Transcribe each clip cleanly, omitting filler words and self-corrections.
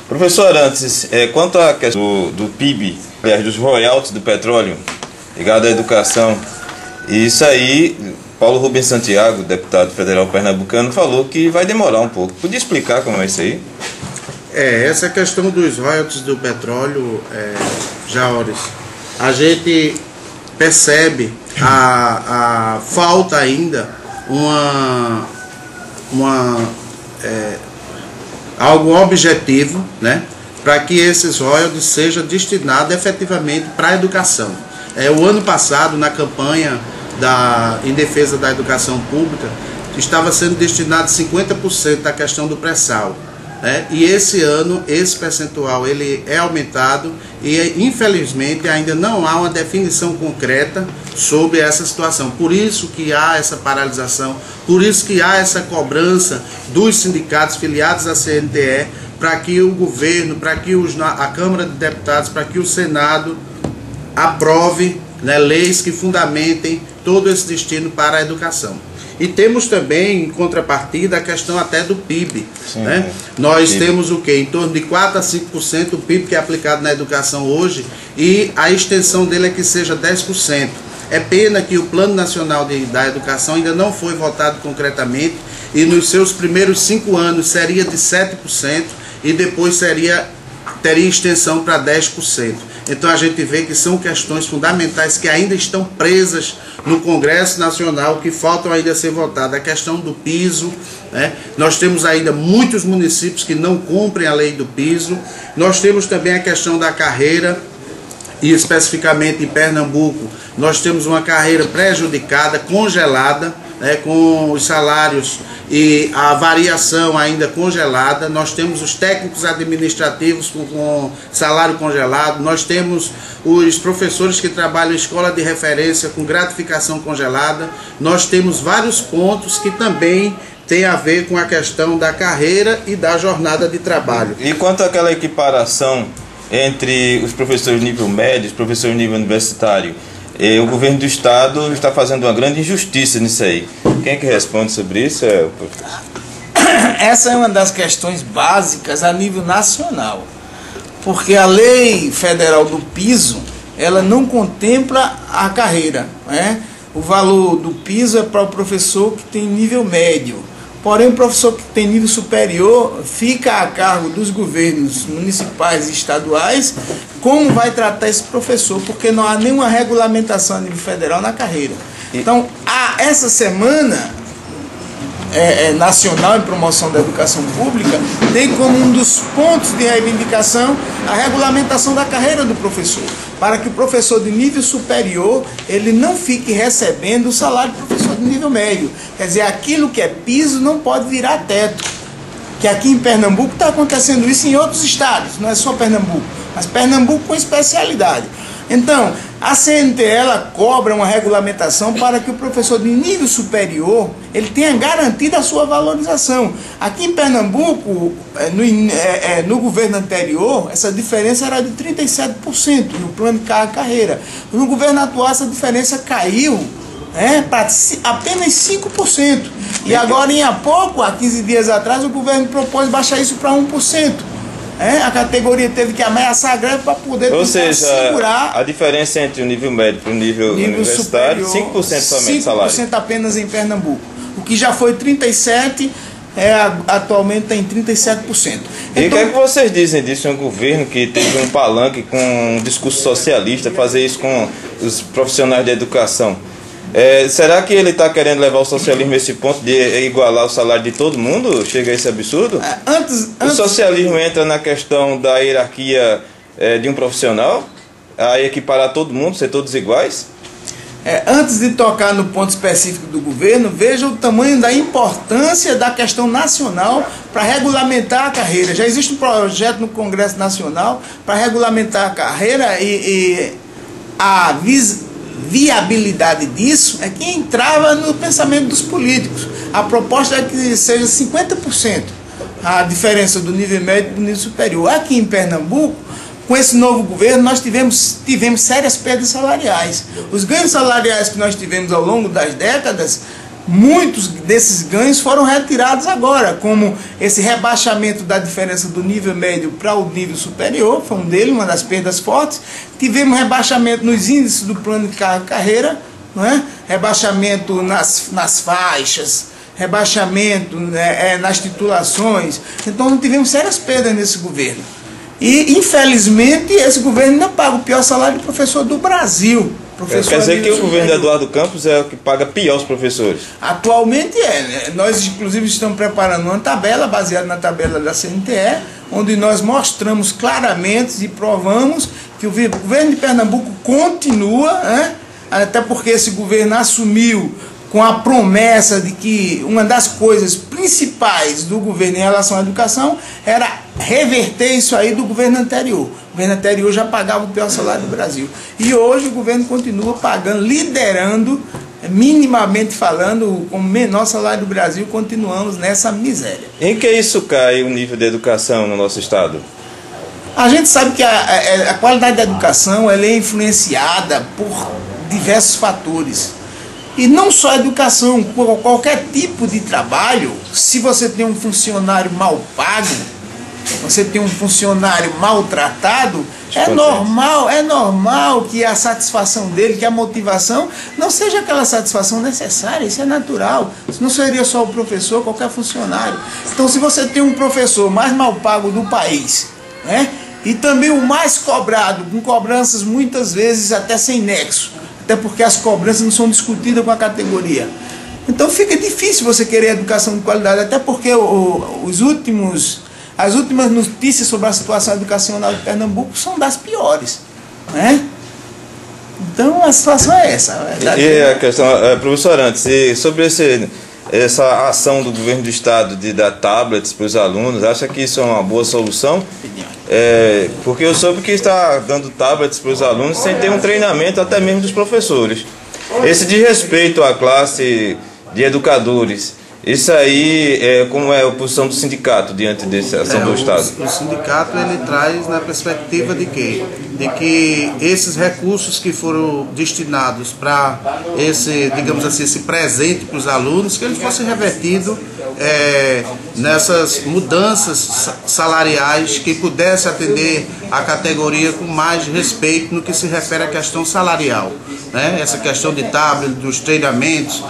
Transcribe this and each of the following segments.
Professor Arantes, quanto à questão do PIB, aliás, dos royalties do petróleo ligado à educação, isso aí, Paulo Rubens Santiago, deputado federal pernambucano, falou que vai demorar um pouco. Podia explicar como é isso aí? Essa questão dos royalties do petróleo, Jaores, a gente percebe a falta ainda algo objetivo, né, para que esses royalties sejam destinados efetivamente para a educação. O ano passado, na campanha em defesa da educação pública, estava sendo destinado 50% da questão do pré-sal. E esse ano, esse percentual ele é aumentado e, infelizmente, ainda não há uma definição concreta sobre essa situação. Por isso que há essa paralisação, por isso que há essa cobrança dos sindicatos filiados à CNTE para que o governo, para que a Câmara de Deputados, para que o Senado aprove, né, leis que fundamentem todo esse destino para a educação. E temos também, em contrapartida, a questão até do PIB. Sim, né? Nós temos o quê? Em torno de 4 a 5% do PIB que é aplicado na educação hoje, e a extensão dele é que seja 10%. É pena que o Plano Nacional da Educação ainda não foi votado concretamente, e nos seus primeiros 5 anos seria de 7%, e depois teria extensão para 10%. Então a gente vê que são questões fundamentais que ainda estão presas no Congresso Nacional, que faltam ainda ser votadas. A questão do piso, né? Nós temos ainda muitos municípios que não cumprem a lei do piso. Nós temos também a questão da carreira, e especificamente em Pernambuco, nós temos uma carreira prejudicada, congelada, né, com os salários e a variação ainda congelada. Nós temos os técnicos administrativos com salário congelado, nós temos os professores que trabalham em escola de referência com gratificação congelada, nós temos vários pontos que também tem a ver com a questão da carreira e da jornada de trabalho. E quanto àquela equiparação entre os professores nível médio e os professores nível universitário, o governo do estado está fazendo uma grande injustiça nisso aí. Quem é que responde sobre isso? Essa é uma das questões básicas a nível nacional, porque a lei federal do piso, ela não contempla a carreira, né? O valor do piso é para o professor que tem nível médio. Porém, o professor que tem nível superior fica a cargo dos governos municipais e estaduais como vai tratar esse professor, porque não há nenhuma regulamentação a nível federal na carreira. Então, essa semana nacional em promoção da educação pública tem como um dos pontos de reivindicação a regulamentação da carreira do professor, para que o professor de nível superior ele não fique recebendo o salário do professor de nível médio. Quer dizer, aquilo que é piso não pode virar teto, que aqui em Pernambuco está acontecendo isso em outros estados, não é só Pernambuco, mas Pernambuco com especialidade. Então, a CNTE ela cobra uma regulamentação para que o professor de nível superior ele tenha garantida a sua valorização. Aqui em Pernambuco, no governo anterior, essa diferença era de 37% no plano de carreira. No governo atual, essa diferença caiu para apenas 5%. E agora, há 15 dias atrás, o governo propôs baixar isso para 1%. A categoria teve que ameaçar a greve para poder segurar. A diferença entre o nível médio para o nível universitário, superior, 5% somente de salário. 5% apenas em Pernambuco. O que já foi 37%, atualmente está em 37%. Então, e o que é que vocês dizem disso? Um governo que teve um palanque com um discurso socialista, fazer isso com os profissionais da educação. Será que ele está querendo levar o socialismo a esse ponto de igualar o salário de todo mundo? Chega a esse absurdo? O socialismo entra na questão da hierarquia de um profissional, a equiparar todo mundo, ser todos iguais? Antes de tocar no ponto específico do governo, veja o tamanho da importância da questão nacional para regulamentar a carreira. Já existe um projeto no Congresso Nacional para regulamentar a carreira e a viabilidade disso é que entrava no pensamento dos políticos. A proposta é que seja 50% a diferença do nível médio para o nível superior. Aqui em Pernambuco, com esse novo governo, nós tivemos sérias perdas salariais. Os ganhos salariais que nós tivemos ao longo das décadas Muitos desses ganhos foram retirados agora, como esse rebaixamento da diferença do nível médio para o nível superior, foi uma das perdas fortes. Tivemos rebaixamento nos índices do plano de carreira, não é? Rebaixamento nas faixas, rebaixamento nas titulações. Então não tivemos sérias perdas nesse governo. E infelizmente esse governo ainda paga o pior salário de professor do Brasil. Quer dizer que o governo de Eduardo Campos é o que paga pior os professores? Atualmente né? Nós inclusive estamos preparando uma tabela baseada na tabela da CNTE, onde nós mostramos claramente e provamos que o governo de Pernambuco continua, né? Até porque esse governo assumiu com a promessa de que uma das coisas principais do governo em relação à educação era reverter isso aí do governo anterior. O governo anterior já pagava o pior salário do Brasil. E hoje o governo continua pagando, liderando, minimamente falando, com o menor salário do Brasil, continuamos nessa miséria. Em que isso cai o nível de educação no nosso estado? A gente sabe que a qualidade da educação ela é influenciada por diversos fatores. E não só a educação, qualquer tipo de trabalho, se você tem um funcionário mal pago, você tem um funcionário maltratado, é normal que a satisfação dele, que a motivação não seja aquela satisfação necessária, isso é natural. Isso não seria só o professor, qualquer funcionário. Então se você tem um professor mais mal pago do país, né, e também o mais cobrado, com cobranças muitas vezes até sem nexo, até porque as cobranças não são discutidas com a categoria. Então fica difícil você querer educação de qualidade, até porque as últimas notícias sobre a situação educacional de Pernambuco são das piores, né? Então a situação é essa. E a questão, professor, antes, sobre essa ação do governo do estado de dar tablets para os alunos, acha que isso é uma boa solução? Porque eu soube que está dando tablets para os alunos sem ter um treinamento até mesmo dos professores. Esse desrespeito à classe de educadores, isso aí, como é a posição do sindicato diante dessa ação do Estado? O sindicato ele traz na perspectiva de quê? De que esses recursos que foram destinados para esse, digamos assim, esse presente para os alunos, que eles fossem revertidos nessas mudanças salariais que pudesse atender a categoria com mais respeito no que se refere à questão salarial, né? Essa questão de tablet, dos treinamentos,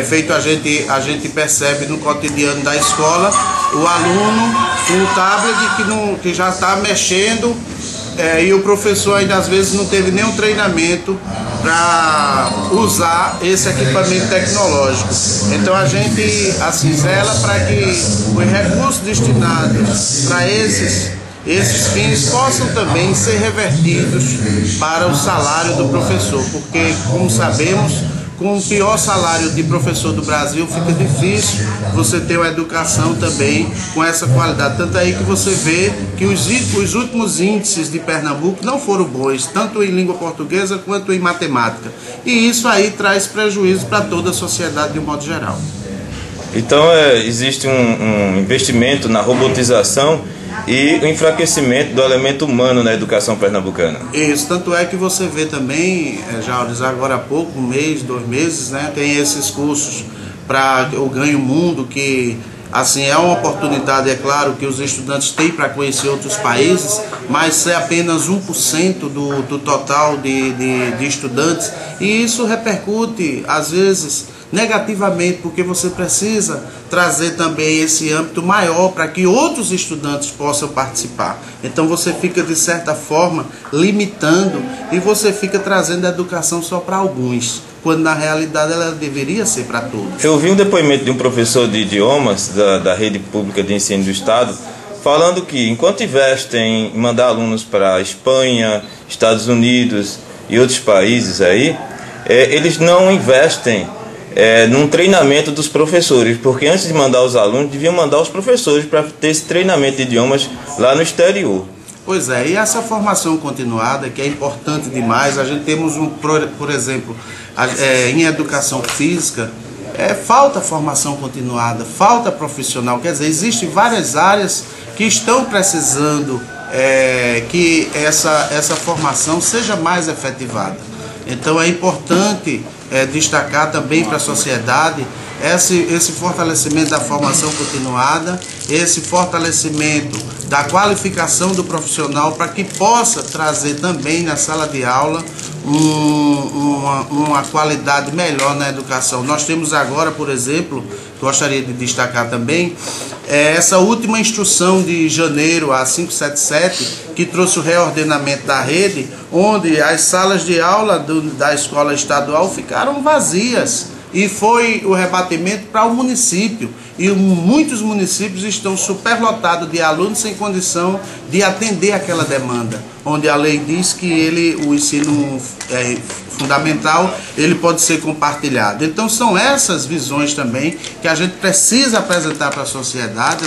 feito a gente percebe no cotidiano da escola, o aluno com o tablet que já está mexendo, e o professor ainda às vezes não teve nenhum treinamento para usar esse equipamento tecnológico. Então a gente assim zela para que os recursos destinados para esses fins possam também ser revertidos para o salário do professor, porque, como sabemos, com o pior salário de professor do Brasil, fica difícil você ter uma educação também com essa qualidade. Tanto aí que você vê que os últimos índices de Pernambuco não foram bons, tanto em língua portuguesa quanto em matemática. E isso aí traz prejuízo para toda a sociedade de um modo geral. Então existe um investimento na robotização e o enfraquecimento do elemento humano na educação pernambucana. Isso, tanto é que você vê também, já agora há pouco, 1 mês, 2 meses, né, tem esses cursos para o Ganho Mundo, que assim é uma oportunidade, é claro, que os estudantes têm para conhecer outros países, mas é apenas 1% do total de estudantes, e isso repercute, às vezes, negativamente, porque você precisa trazer também esse âmbito maior para que outros estudantes possam participar. Então você fica, de certa forma, limitando e você fica trazendo a educação só para alguns, quando na realidade ela deveria ser para todos. Eu ouvi um depoimento de um professor de idiomas da rede pública de ensino do Estado, falando que enquanto investem em mandar alunos para a Espanha, Estados Unidos e outros países aí, eles não investem num treinamento dos professores, porque antes de mandar os alunos, deviam mandar os professores para ter esse treinamento de idiomas lá no exterior. Pois é, e essa formação continuada, que é importante demais, a gente temos, por exemplo, em educação física, falta formação continuada, falta profissional, quer dizer, existem várias áreas que estão precisando que essa formação seja mais efetivada. Então é importante destacar também para a sociedade esse fortalecimento da formação continuada, esse fortalecimento da qualificação do profissional para que possa trazer também na sala de aula uma qualidade melhor na educação. Nós temos agora, por exemplo, gostaria de destacar também, essa última instrução de janeiro, a 577, que trouxe o reordenamento da rede, onde as salas de aula da escola estadual ficaram vazias. E foi o rebatimento para o município. E muitos municípios estão superlotados de alunos sem condição de atender aquela demanda. Onde a lei diz que o ensino fundamental ele pode ser compartilhado. Então são essas visões também que a gente precisa apresentar para a sociedade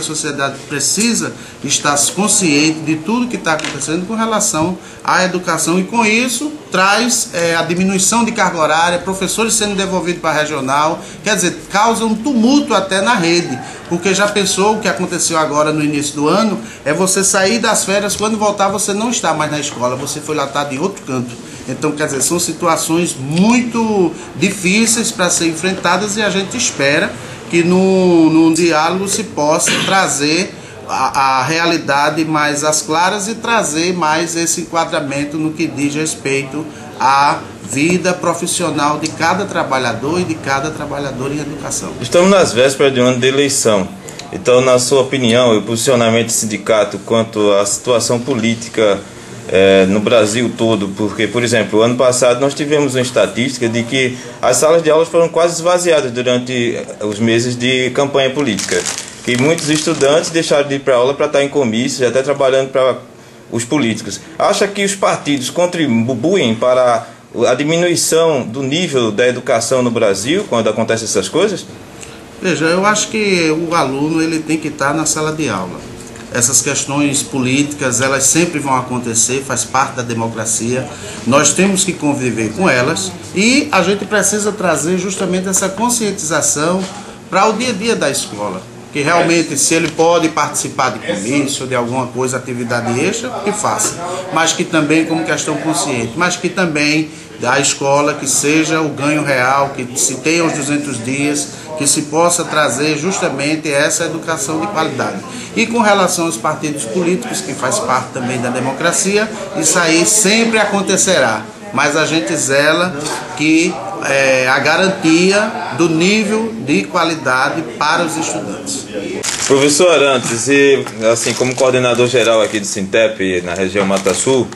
precisa estar consciente de tudo que está acontecendo com relação à educação, e com isso traz a diminuição de carga horária, professores sendo devolvidos para a regional, quer dizer, causa um tumulto até na rede, porque já pensou o que aconteceu agora no início do ano, é você sair das férias, quando voltar você não está mais na escola, você foi latado em outro canto. Então, quer dizer, são situações muito difíceis para ser enfrentadas, e a gente espera que num diálogo se possa trazer a realidade mais às claras e trazer mais esse enquadramento no que diz respeito à vida profissional de cada trabalhador e de cada trabalhador em educação. Estamos nas vésperas de um ano de eleição. Então, na sua opinião e o posicionamento do sindicato quanto à situação política no Brasil todo, porque, por exemplo, ano passado nós tivemos uma estatística de que as salas de aulas foram quase esvaziadas durante os meses de campanha política, que muitos estudantes deixaram de ir para a aula para estar em comícios, até trabalhando para os políticos. Acha que os partidos contribuem para a diminuição do nível da educação no Brasil quando acontecem essas coisas? Veja, eu acho que o aluno ele tem que estar na sala de aula. Essas questões políticas, elas sempre vão acontecer, faz parte da democracia. Nós temos que conviver com elas e a gente precisa trazer justamente essa conscientização para o dia a dia da escola. Que realmente, se ele pode participar de comício, de alguma coisa, atividade extra, que faça. Mas que também, como questão consciente, mas que também da escola, que seja o ganho real, que se tenha os 200 dias, que se possa trazer justamente essa educação de qualidade. E com relação aos partidos políticos, que faz parte também da democracia, isso aí sempre acontecerá. Mas a gente zela que a garantia do nível de qualidade para os estudantes. Professor Arantes, e assim como coordenador geral aqui do Sintep na região Mata Sul,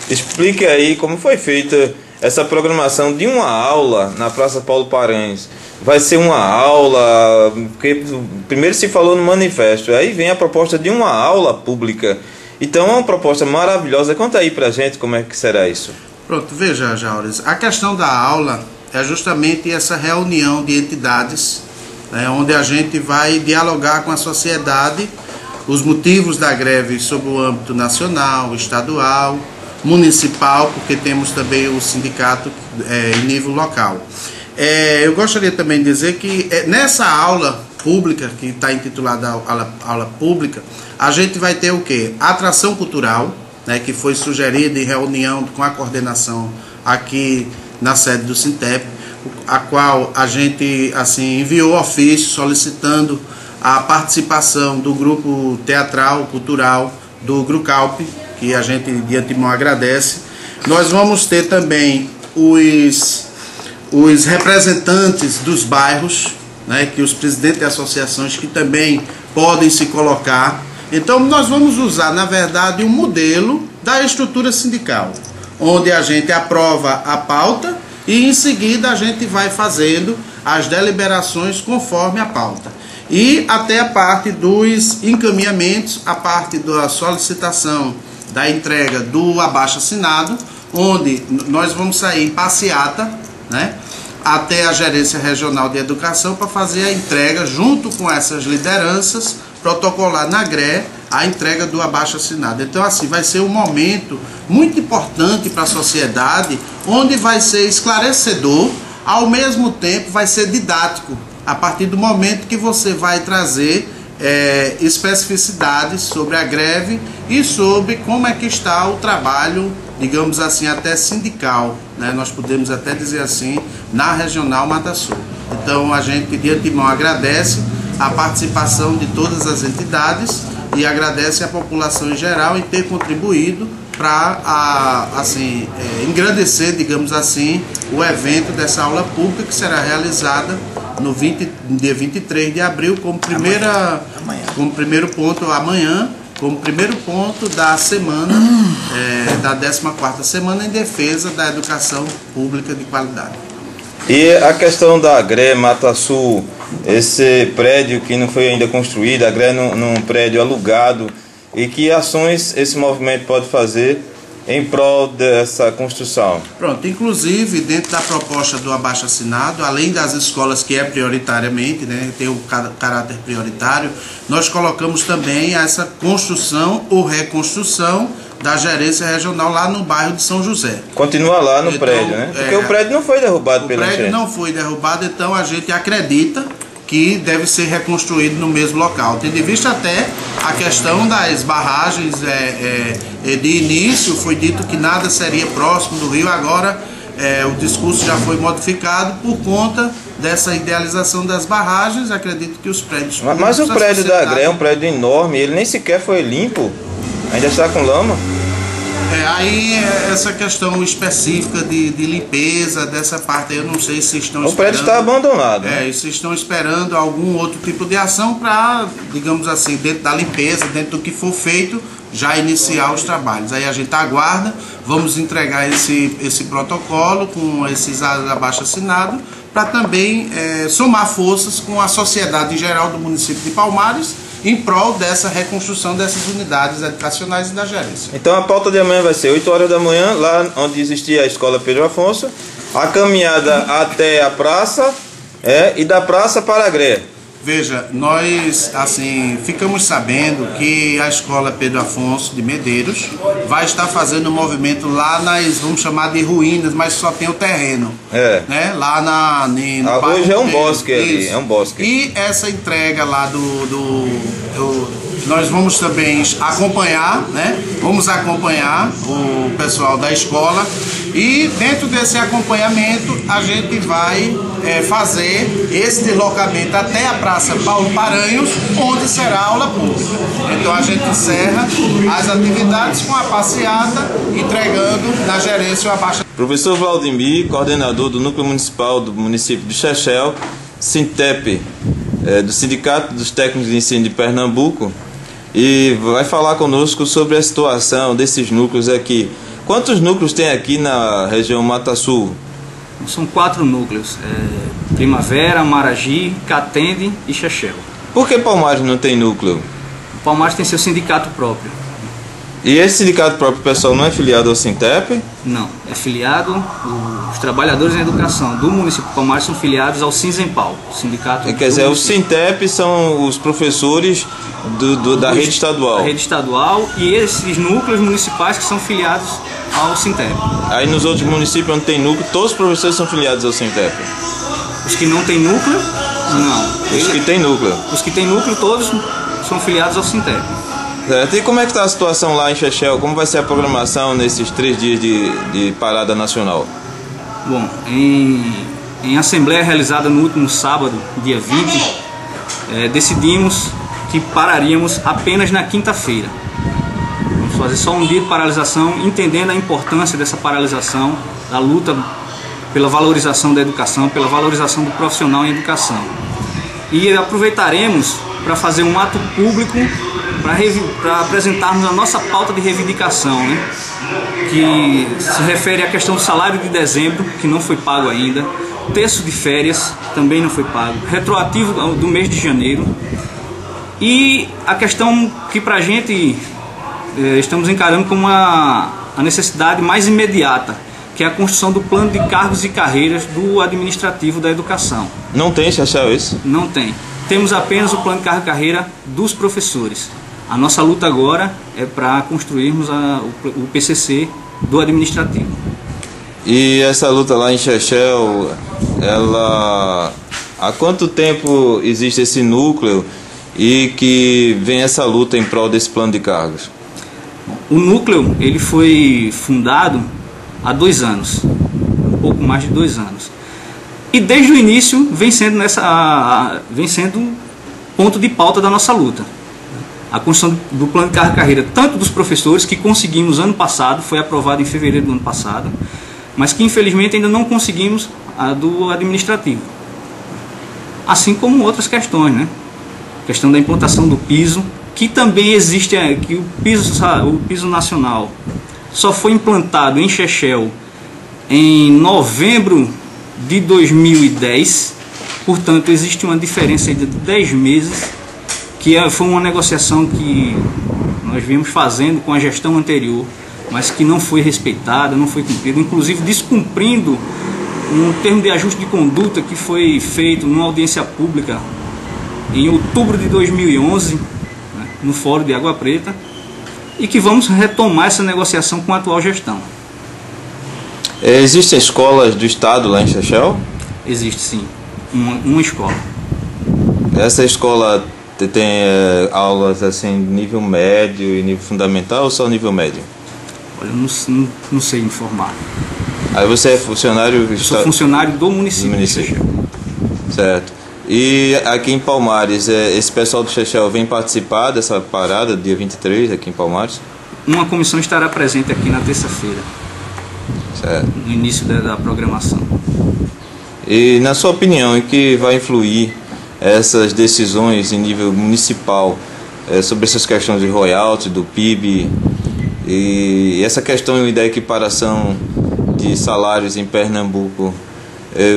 explique aí como foi feita essa programação de uma aula na Praça Paulo Paranhos. Vai ser uma aula, porque primeiro se falou no manifesto, aí vem a proposta de uma aula pública. Então é uma proposta maravilhosa. Conta aí pra gente como é que será isso. Pronto, veja, Jaures, a questão da aula é justamente essa reunião de entidades, onde a gente vai dialogar com a sociedade os motivos da greve sob o âmbito nacional, estadual, municipal, porque temos também o sindicato em nível local. Eu gostaria também de dizer que nessa aula pública, que está intitulada aula pública, a gente vai ter o quê? Atração cultural, que foi sugerida em reunião com a coordenação aqui na sede do Sintep, a qual a gente enviou ofício solicitando a participação do grupo teatral, cultural, do Grucalp, que a gente de antemão agradece. Nós vamos ter também os representantes dos bairros, que os presidentes de associações que também podem se colocar. Então nós vamos usar, na verdade, um modelo da estrutura sindical, onde a gente aprova a pauta e em seguida a gente vai fazendo as deliberações conforme a pauta. E até a parte dos encaminhamentos, a parte da solicitação da entrega do abaixo-assinado, onde nós vamos sair em passeata, até a Gerência Regional de Educação para fazer a entrega junto com essas lideranças, protocolar na GRE a entrega do abaixo-assinado. Então, assim, vai ser um momento muito importante para a sociedade, onde vai ser esclarecedor, ao mesmo tempo vai ser didático, a partir do momento que você vai trazer especificidades sobre a greve e sobre como é que está o trabalho digamos assim, até sindical, né? Nós podemos até dizer assim, na Regional Mata Sul. Então a gente de antemão agradece a participação de todas as entidades e agradece a população em geral em ter contribuído para assim, engrandecer, digamos assim, o evento dessa aula pública que será realizada no dia 23 de abril como primeiro ponto amanhã, como primeiro ponto da semana, da 14ª semana em defesa da educação pública de qualidade. E a questão da AGRE Mata Sul, esse prédio que não foi ainda construído, a AGRE num prédio alugado, e que ações esse movimento pode fazer em prol dessa construção? Pronto, inclusive dentro da proposta do abaixo-assinado, além das escolas que é prioritariamente, né, tem o caráter prioritário, nós colocamos também essa construção ou reconstrução da gerência regional lá no bairro de São José. Continua lá no prédio, né? Porque o prédio não foi derrubado pela enchente. O prédio não foi derrubado, então a gente acredita que deve ser reconstruído no mesmo local. Tendo em vista até a questão das barragens de início, foi dito que nada seria próximo do rio, agora o discurso já foi modificado por conta dessa idealização das barragens. Acredito que os prédios... Mas o prédio da AGRE é um prédio enorme, ele nem sequer foi limpo, ainda está com lama. Aí essa questão específica de limpeza, dessa parte aí eu não sei se estão esperando... O prédio está abandonado. Se estão esperando algum outro tipo de ação para, digamos assim, dentro da limpeza, dentro do que for feito, já iniciar os trabalhos. Aí a gente aguarda, vamos entregar esse protocolo com esses abaixo-assinados para também somar forças com a sociedade em geral do município de Palmares, em prol dessa reconstrução dessas unidades educacionais e da gerência. Então a pauta de amanhã vai ser 8 horas da manhã, lá onde existia a Escola Pedro Afonso, a caminhada até a praça e da praça para a AGRE. Veja, nós assim ficamos sabendo que a Escola Pedro Afonso de Medeiros vai estar fazendo um movimento lá nas, vamos chamar de ruínas, mas só tem o terreno. Né? Lá no hoje é um bosque ali, é um bosque. E essa entrega lá nós vamos também acompanhar, né? Vamos acompanhar o pessoal da escola e dentro desse acompanhamento a gente vai fazer esse deslocamento até a Praça Paulo Paranhos, onde será a aula pública. Então a gente encerra as atividades com a passeata, entregando na gerência o abaixo. Professor Valdemir, coordenador do Núcleo Municipal do município de Chechel, Sintep, do Sindicato dos Técnicos de Ensino de Pernambuco, e vai falar conosco sobre a situação desses núcleos aqui. Quantos núcleos tem aqui na região Mata Sul? São 4 núcleos, Primavera, Maragi, Catende e Chechel. Por que Palmares não tem núcleo? O Palmares tem seu sindicato próprio. E esse sindicato próprio, pessoal, não é filiado ao Sintep? Não, é filiado, os trabalhadores em educação do município de Palmares são filiados ao Sinzempal, sindicato. Quer dizer, o Sintep são os professores da rede estadual. Da rede estadual e esses núcleos municipais que são filiados ao Sintep. Aí nos outros municípios onde tem núcleo, todos os professores são filiados ao Sintep? Os que não têm núcleo, não. Os que têm núcleo? Os que têm núcleo, todos são filiados ao Sintep. Certo. E como é que está a situação lá em Chechel? Como vai ser a programação nesses 3 dias de parada nacional? Bom, em assembleia realizada no último sábado, dia 20, decidimos que pararíamos apenas na quinta-feira. Vamos fazer só um dia de paralisação, entendendo a importância dessa paralisação, da luta pela valorização da educação, pela valorização do profissional em educação. E aproveitaremos para fazer um ato público para apresentarmos a nossa pauta de reivindicação, né? Que se refere à questão do salário de dezembro, que não foi pago ainda, terço de férias, também não foi pago, retroativo do mês de janeiro, e a questão que para a gente estamos encarando como a necessidade mais imediata, que é a construção do plano de cargos e carreiras do administrativo da educação. Não tem, Chechel, isso? Não tem. Temos apenas o plano de cargo e carreira dos professores. A nossa luta agora é para construirmos o PCC do administrativo. E essa luta lá em Chechel, há quanto tempo existe esse núcleo e que vem essa luta em prol desse plano de cargos? O núcleo ele foi fundado há 2 anos, um pouco mais de 2 anos. E desde o início vem sendo ponto de pauta da nossa luta. A construção do plano de carreira, tanto dos professores, que conseguimos ano passado, foi aprovado em fevereiro do ano passado, mas que infelizmente ainda não conseguimos a do administrativo. Assim como outras questões, né? A questão da implantação do piso, que também existe, que o piso nacional só foi implantado em Chechel em novembro de 2010, portanto existe uma diferença de 10 meses, que foi uma negociação que nós viemos fazendo com a gestão anterior, mas que não foi respeitada, não foi cumprida, inclusive descumprindo um termo de ajuste de conduta que foi feito numa audiência pública em outubro de 2011, né, no Fórum de Água Preta, e que vamos retomar essa negociação com a atual gestão. Existem escolas do estado lá em Chechel? Existe sim, uma escola. Essa escola tem aulas assim nível médio e nível fundamental ou só nível médio? Olha, não sei informar. Aí você é funcionário... Eu sou funcionário do município de Chechel. Certo. E aqui em Palmares, esse pessoal do Chechel vem participar dessa parada, dia 23, aqui em Palmares? Uma comissão estará presente aqui na terça-feira, no início da programação. E na sua opinião, em que vai influir essas decisões em nível municipal sobre essas questões de royalties, do PIB e essa questão da equiparação de salários em Pernambuco?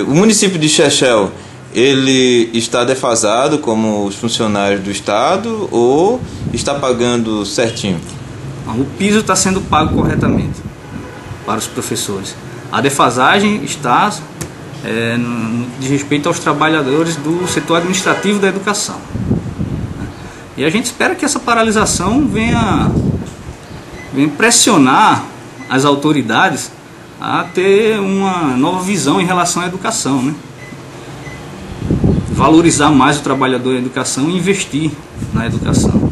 O município de Chechel, ele está defasado como os funcionários do estado ou está pagando certinho? O piso está sendo pago corretamente para os professores. A defasagem está no que diz respeito aos trabalhadores do setor administrativo da educação. E a gente espera que essa paralisação venha pressionar as autoridades a ter uma nova visão em relação à educação, né? Valorizar mais o trabalhador da educação e investir na educação.